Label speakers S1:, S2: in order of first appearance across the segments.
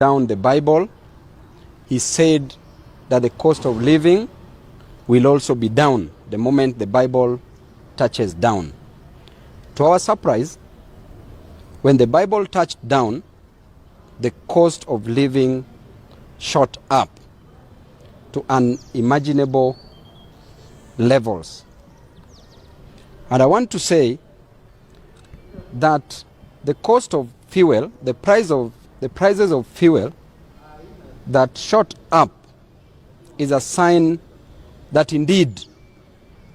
S1: down the Bible, he said that the cost of living will also be down the moment the Bible touches down. To our surprise, when the Bible touched down, the cost of living shot up to unimaginable levels. And I want to say that the cost of fuel, the prices of fuel that shot up is a sign that indeed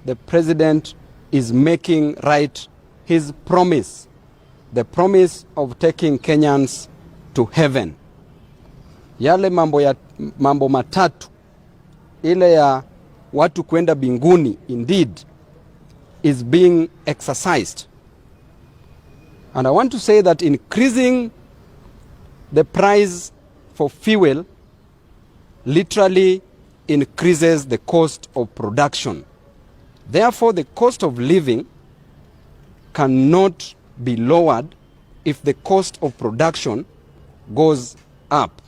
S1: the president is making right his promise, the promise of taking Kenyans to heaven. Yale mambo matatu, ile ya watu kwenda binguni, indeed is being exercised. And I want to say that increasing the price for fuel literally increases the cost of production. Therefore, the cost of living cannot be lowered if the cost of production goes up.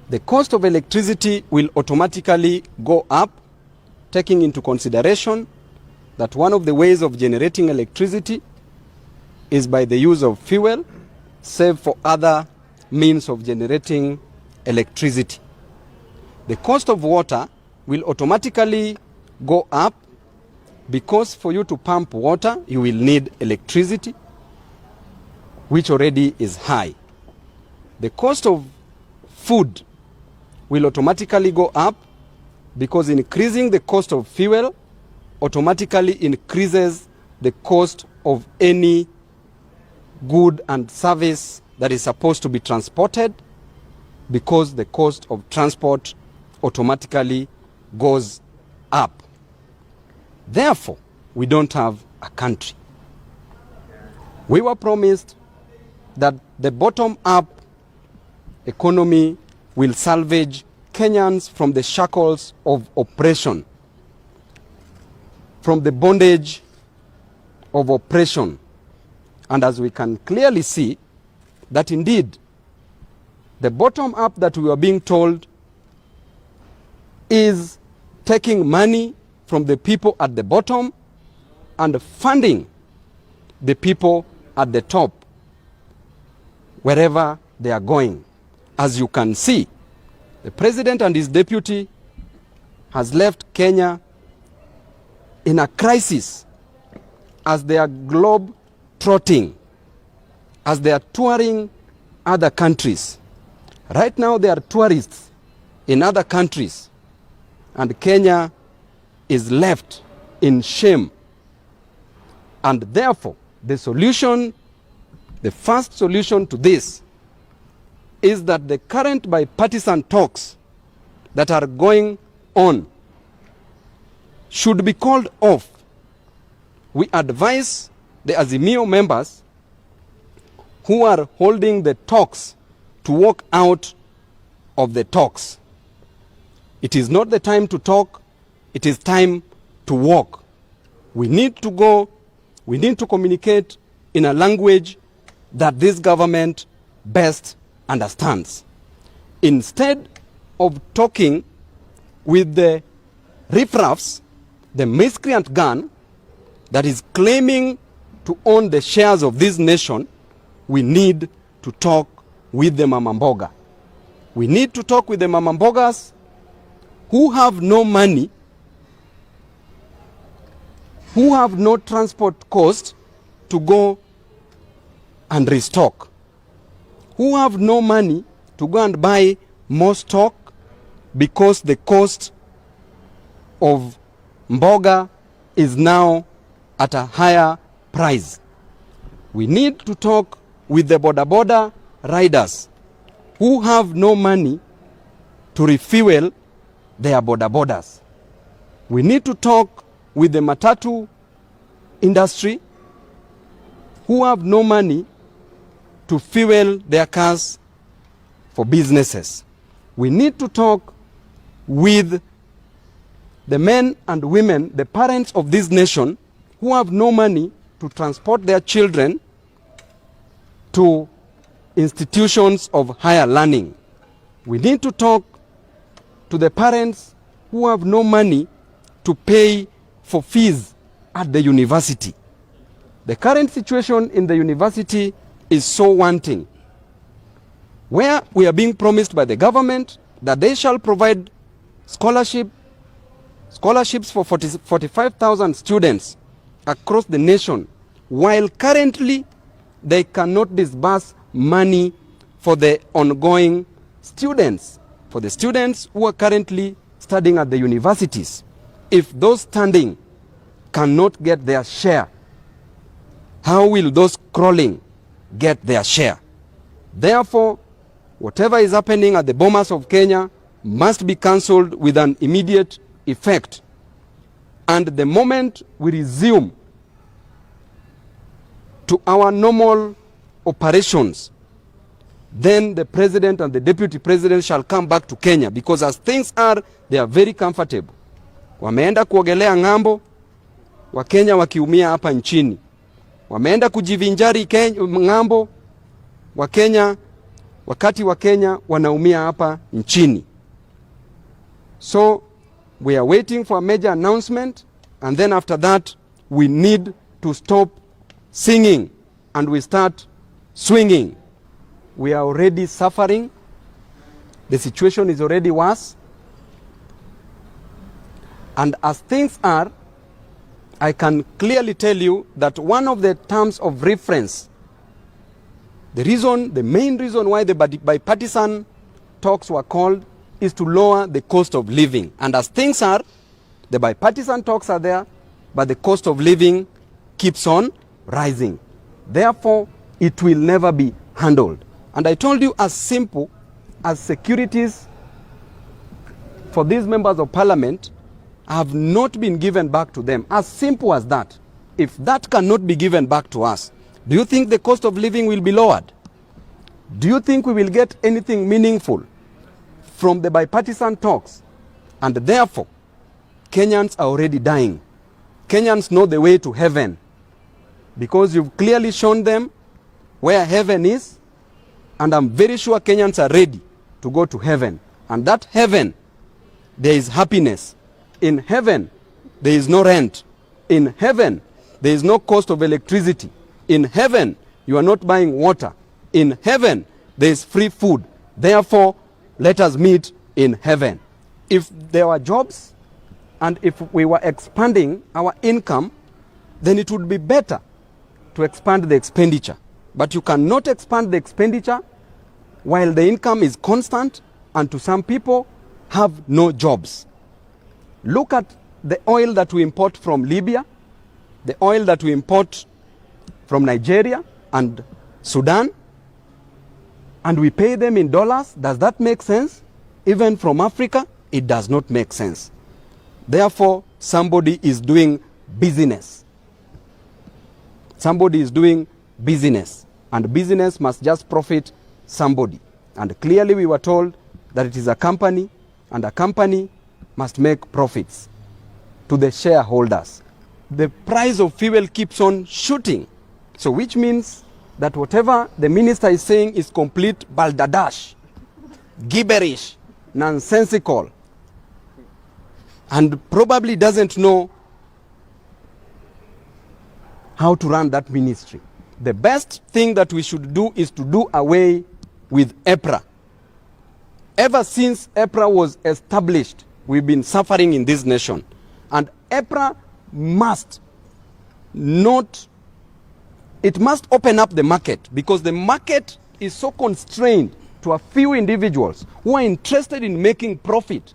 S1: The cost of electricity will automatically go up, taking into consideration that one of the ways of generating electricity is by the use of fuel, save for other means of generating electricity. The cost of water will automatically go up because for you to pump water, you will need electricity, which already is high. The cost of food will automatically go up because increasing the cost of fuel automatically increases the cost of any good and service that is supposed to be transported, because the cost of transport automatically goes up. Therefore, we don't have a country. We were promised that the bottom-up economy will salvage Kenyans from the shackles of oppression, from the bondage of oppression. And as we can clearly see, that indeed the bottom-up that we are being told is taking money from the people at the bottom and funding the people at the top wherever they are going. As you can see, the president and his deputy has left Kenya in a crisis as they are globe-trotting, as they are touring other countries. Right now they are tourists in other countries, and Kenya is left in shame. And therefore, the solution, the first solution to this, is that the current bipartisan talks that are going on should be called off. We advise the Azimio members who are holding the talks to walk out of the talks. It is not the time to talk, it is time to walk. We need to go, we need to communicate in a language that this government best understands. Instead of talking with the riffraffs, the miscreant gun that is claiming to own the shares of this nation, we need to talk with the mamamboga. We need to talk with the mamambogas who have no money, who have no transport cost to go and restock, who have no money to go and buy more stock because the cost of mboga is now at a higher price. We need to talk with the boda riders who have no money to refuel their bodas. We need to talk with the matatu industry who have no money to fuel their cars for businesses. We need to talk with the men and women, the parents of this nation, who have no money to transport their children to institutions of higher learning. We need to talk to the parents who have no money to pay for fees at the university. The current situation in the university is so wanting, where we are being promised by the government that they shall provide scholarships for 45,000 students across the nation, while currently they cannot disburse money for the ongoing students, for the students who are currently studying at the universities. If those standing cannot get their share, how will those crawling get their share? Therefore, whatever is happening at the Bomas of Kenya must be cancelled with an immediate effect. And the moment we resume to our normal operations, then the president and the deputy president shall come back to Kenya, because as things are, they are very comfortable. Wameenda kuogelea ng'ambo, Wakenya wakiumia hapa nchini. Wameenda kujivinjari ng'ambo, wakati Wakenya wanaumia hapa nchini. So we are waiting for a major announcement, and then after that we need to stop singing and we start swinging. We are already suffering. The situation is already worse. And as things are, I can clearly tell you that one of the terms of reference, the main reason why the bipartisan talks were called, is to lower the cost of living. And as things are, the bipartisan talks are there, but the cost of living keeps on rising. Therefore, it will never be handled. And I told you, as simple as securities for these members of parliament have not been given back to them. As simple as that. If that cannot be given back to us, do you think the cost of living will be lowered? Do you think we will get anything meaningful from the bipartisan talks? And therefore, Kenyans are already dying. Kenyans know the way to heaven, because you've clearly shown them where heaven is, and I'm very sure Kenyans are ready to go to heaven. And that heaven, there is happiness. In heaven, there is no rent. In heaven, there is no cost of electricity. In heaven, you are not buying water. In heaven, there is free food. Therefore, let us meet in heaven. If there were jobs and if we were expanding our income, then it would be better to expand the expenditure. But you cannot expand the expenditure while the income is constant, and to some people have no jobs. Look at the oil that we import from Libya, the oil that we import from Nigeria and Sudan, and we pay them in dollars. Does that make sense? Even from Africa, it does not make sense. Therefore, somebody is doing business. Somebody is doing business, and business must just profit somebody. And clearly we were told that it is a company, and a company must make profits to the shareholders. The price of fuel keeps on shooting. So which means that whatever the minister is saying is complete balderdash, gibberish, nonsensical, and probably doesn't know how to run that ministry. The best thing that we should do is to do away with EPRA. Ever since EPRA was established, we've been suffering in this nation. And EPRA must open up the market, because the market is so constrained to a few individuals who are interested in making profit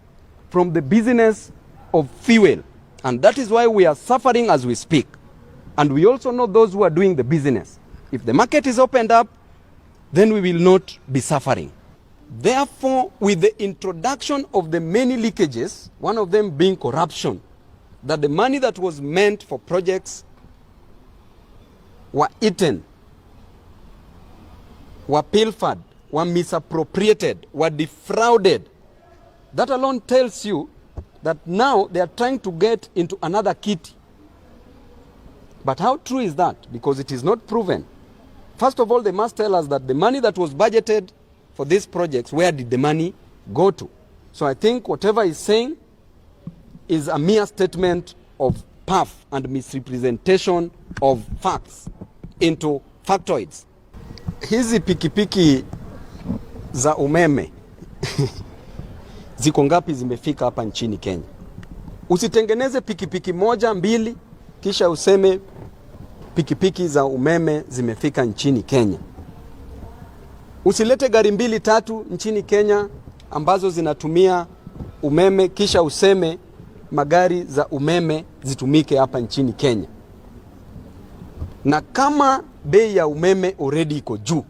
S1: from the business of fuel. And that is why we are suffering as we speak. And we also know those who are doing the business. If the market is opened up, then we will not be suffering. Therefore, with the introduction of the many leakages, one of them being corruption, that the money that was meant for projects were eaten, were pilfered, were misappropriated, were defrauded. That alone tells you that now they are trying to get into another kitty. But how true is that? Because it is not proven. first of all, they must tell us that the money that was budgeted for these projects, where did the money go to? So I think whatever he's saying is a mere statement of puff and misrepresentation of facts into factoids. Hizi pikipiki za umeme ziko ngapi zimefika hapa nchini Kenya? Usitengeneze pikipiki moja mbili kisha useme pikipiki za umeme zimefika nchini Kenya. Usilete gari mbili tatu nchini Kenya ambazo zinatumia umeme kisha useme magari za umeme zitumike hapa nchini Kenya. Na kama bei ya umeme already iko juu,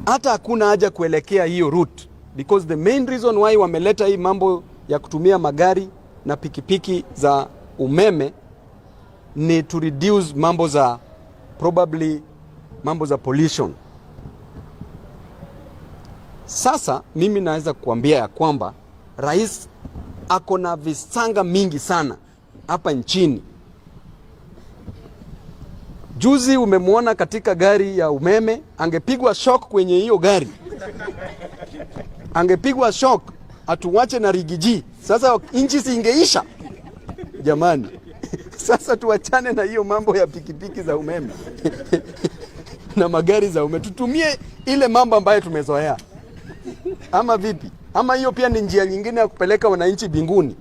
S1: hata hakuna haja kuelekea hiyo route, because the main reason why wameleta hii mambo ya kutumia magari na pikipiki za umeme ni to reduce mambo za pollution. Sasa mimi naweza kuambia ya kwamba rais ako na visanga mingi sana hapa nchini. Juzi umemwona katika gari ya umeme, angepigwa shock kwenye hiyo gari. Angepigwa shock, atuwache na rigiji. Sasa inchi singeisha. Jamani. Sasa tuachane na hiyo mambo ya pikipiki za umeme. Na magari za umeme. Tutumie ile mambo ambayo tumezoea. Ama vipi? Ama hiyo pia ni njia nyingine ya kupeleka wananchi binguni.